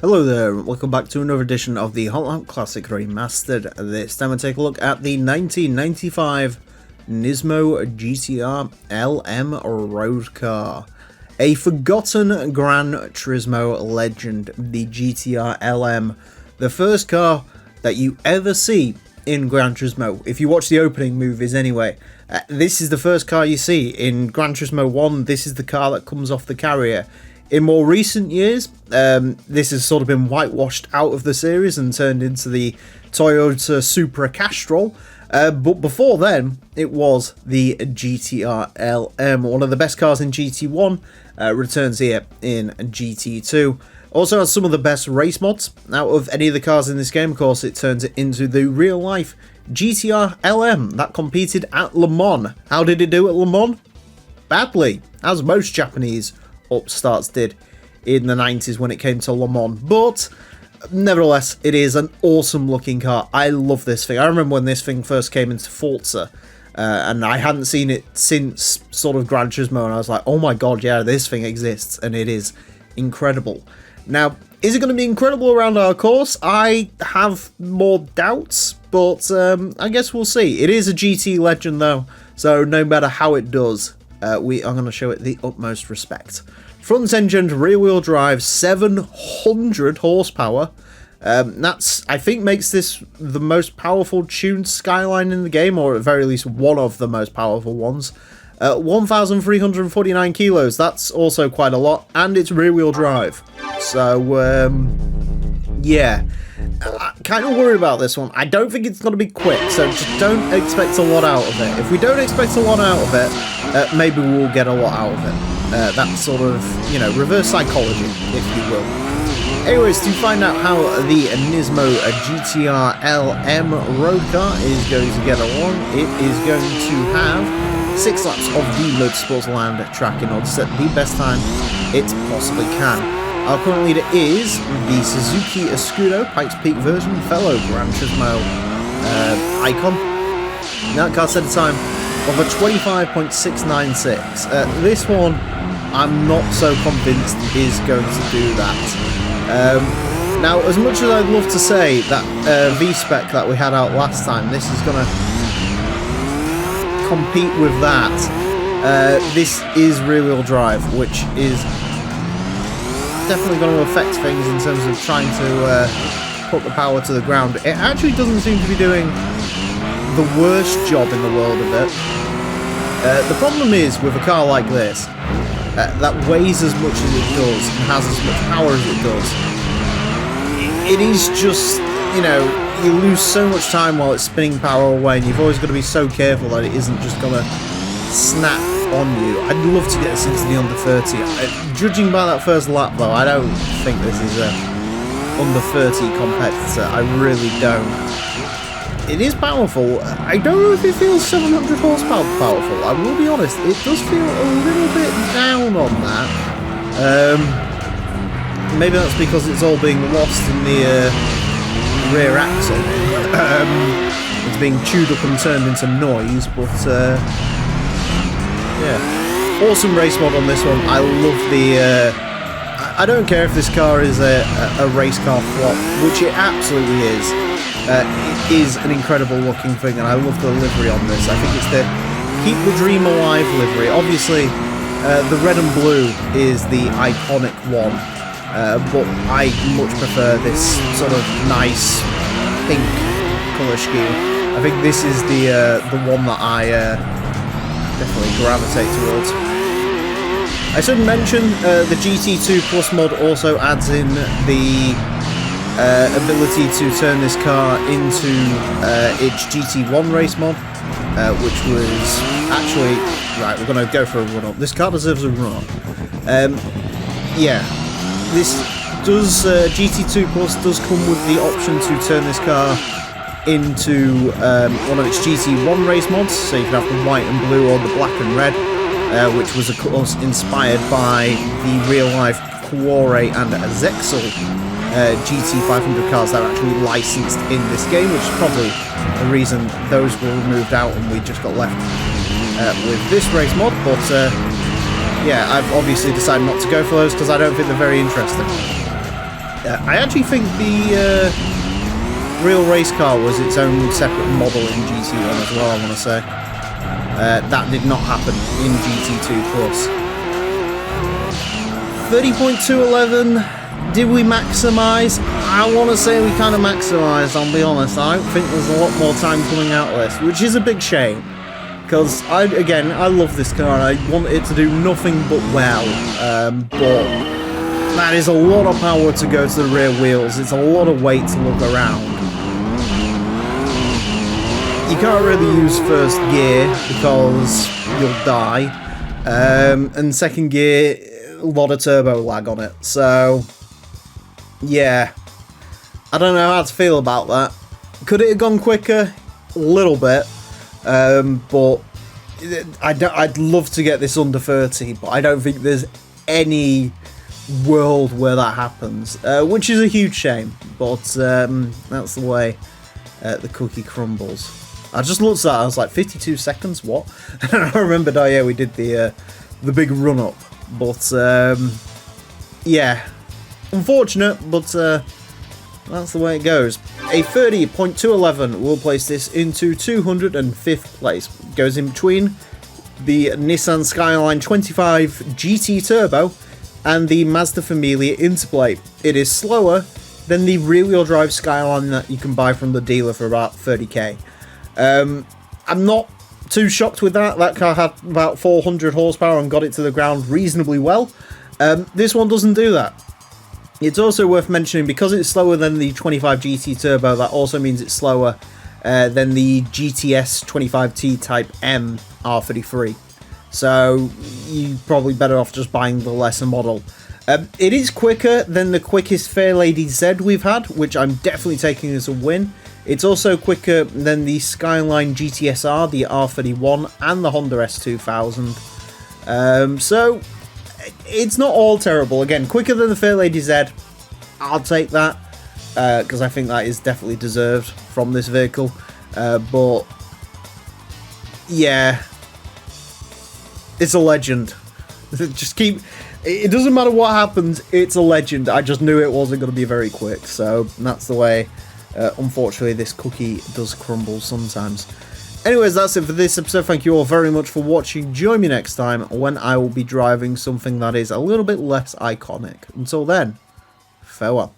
Hello there, welcome back to another edition of the Hot Classic Remastered. This time we'll take a look at the 1995 Nismo GTR LM road car. A forgotten Gran Turismo legend, the GTR LM. The first car that you ever see in Gran Turismo, if you watch the opening movies anyway. This is the first car you see. In Gran Turismo 1, this is the car that comes off the carrier. In more recent years, this has sort of been whitewashed out of the series and turned into the Toyota Supra Castrol. But before then, it was the GTR LM. One of the best cars in GT1 returns here in GT2. Also has some of the best race mods out of any of the cars in this game. Of course, it turns it into the real-life GTR LM that competed at Le Mans. How did it do at Le Mans? Badly, as most Japanese upstarts did in the 90s when it came to Le Mans, but nevertheless it is an awesome looking car. I love this thing. I remember when this thing first came into Forza and I hadn't seen it since sort of Gran Turismo, and I was like, oh my god, yeah, this thing exists, and it is incredible. Now, is it going to be incredible around our course? I have more doubts, but I guess we'll see. It is a GT legend though, so no matter how it does, we are going to show it the utmost respect. Front-engined, rear-wheel drive, 700 horsepower. That's, I think, makes this the most powerful tuned Skyline in the game, or at very least one of the most powerful ones. 1,349 kilos, that's also quite a lot, and it's rear-wheel drive. So, yeah. I'm kind of worried about this one. I don't think it's going to be quick, so just don't expect a lot out of it. If we don't expect a lot out of it, maybe we'll get a lot out of it. That sort of, you know, reverse psychology, if you will. Anyways, to find out how the Nismo GTR LM road car is going to get along, it is going to have 6 laps of the Motorsports Land track in order to set the best time it possibly can. Our current leader is the Suzuki Escudo Pikes Peak version, fellow Gran Turismo icon. That car set a time of a 25.696. This one, I'm not so convinced is going to do that. Now, as much as I'd love to say that V-Spec that we had out last time, this is going to compete with that. This is rear-wheel drive, which is definitely going to affect things in terms of trying to put the power to the ground. It actually doesn't seem to be doing the worst job in the world of it. The problem is with a car like this that weighs as much as it does and has as much power as it does, it is just, you know, you lose so much time while it's spinning power away, and you've always got to be so careful that it isn't just going to snap on you. I'd love to get this into the under 30. Judging by that first lap though, I don't think this is a under 30 competitor. I really don't. It is powerful. I don't know if it feels 700 horsepower powerful. I will be honest, it does feel a little bit down on that. Maybe that's because it's all being lost in the rear axle. It's being chewed up and turned into noise, but yeah. Awesome race mod on this one. I love the... I don't care if this car is a race car flop, which it absolutely is. It is an incredible looking thing, and I love the livery on this. I think it's the Keep the Dream Alive livery. Obviously, the red and blue is the iconic one, but I much prefer this sort of nice pink colour scheme. I think this is the one that I definitely gravitate towards. I should mention the GT2 Plus mod also adds in the ability to turn this car into its GT1 race mod, which was actually... Right, we're going to go for a run-up. This car deserves a run-up. Yeah, this does... GT2 Plus does come with the option to turn this car into one of its GT1 race mods, so you can have the white and blue or the black and red, which was of course inspired by the real-life Quore and Zexel GT500 cars that are actually licensed in this game, which is probably the reason those were removed out and we just got left with this race mod. But yeah, I've obviously decided not to go for those because I don't think they're very interesting. I actually think the real race car was its own separate model in GT1 as well, I want to say. That did not happen in GT2 Plus. 30.211, did we maximise? I want to say we kind of maximised, I'll be honest. I don't think there's a lot more time coming out of this, which is a big shame. Because, I love this car and I want it to do nothing but well. But that is a lot of power to go to the rear wheels. It's a lot of weight to look around. You can't really use first gear because you'll die. And second gear, a lot of turbo lag on it. So, yeah. I don't know how to feel about that. Could it have gone quicker? A little bit. But I'd love to get this under 30, but I don't think there's any world where that happens, which is a huge shame, but that's the way the cookie crumbles. I just looked at that, I was like, 52 seconds, what? And I remembered, oh yeah, we did the big run-up, but yeah, unfortunate, but that's the way it goes. A 30.211 will place this into 205th place. It goes in between the Nissan Skyline 25 GT Turbo and the Mazda Familia Interplay. It is slower than the rear-wheel drive Skyline that you can buy from the dealer for about 30k. I'm not too shocked with that. That car had about 400 horsepower and got it to the ground reasonably well. This one doesn't do that. It's also worth mentioning, because it's slower than the 25 GT Turbo, that also means it's slower than the GTS 25T Type M R33. So you're probably better off just buying the lesser model. It is quicker than the quickest Fairlady Z we've had, which I'm definitely taking as a win. It's also quicker than the Skyline GTSR, the R31, and the Honda S2000. So it's not all terrible. Again, quicker than the Fairlady Z, I'll take that, because I think that is definitely deserved from this vehicle. But yeah, it's a legend. Just keep. It doesn't matter what happens, it's a legend. I just knew it wasn't going to be very quick, so that's the way. Unfortunately, this cookie does crumble sometimes. Anyways, that's it for this episode. Thank you all very much for watching. Join me next time when I will be driving something that is a little bit less iconic. Until then, farewell.